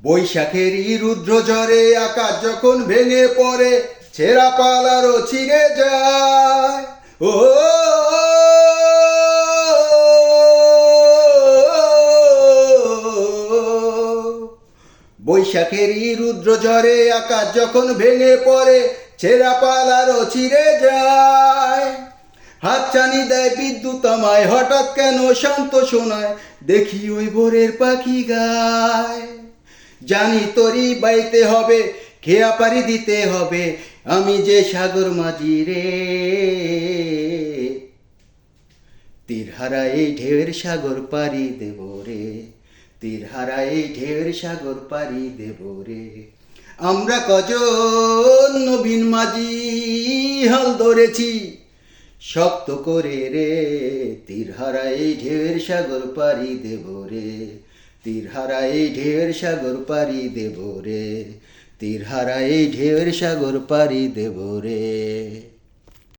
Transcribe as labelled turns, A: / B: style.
A: বৈশাখেরই রুদ্র ঝড়ে আকাশ যখন ভেঙে পড়ে, ছেঁড়া পালারও ছিঁড়ে যায়। ও বৈশাখেরই রুদ্র ঝড়ে আকাশ যখন ভেঙে পড়ে, ছেঁড়া পালারও ছিঁড়ে যায়। হাতছানি দেয় বিদ্যুৎ আমায়, হঠাৎ কেন শান্ত শোনায়, দেখি ওই ভোরের পাখি গায়। জানি তোরই বাইতে হবে, খেয়া পারি দিতে হবে, আমি যে সাগর মাঝি রে। তীরহারা এই ঢেউয়ের সাগর পাড়ি দেব রে, তীরহারা এই ঢেউয়ের সাগর পাড়ি দেব রে। আমরা কজন নবীন মাঝি হাল ধরেছি শক্ত করে রে, তীরহারা এই ঢেউয়ের সাগর পাড়ি দেব রে, তীরহারা এই ঢেউয়ের সাগর পাড়ি দেব রে, তীরহারা এই ঢেউয়ের সাগর পাড়ি দেব রে।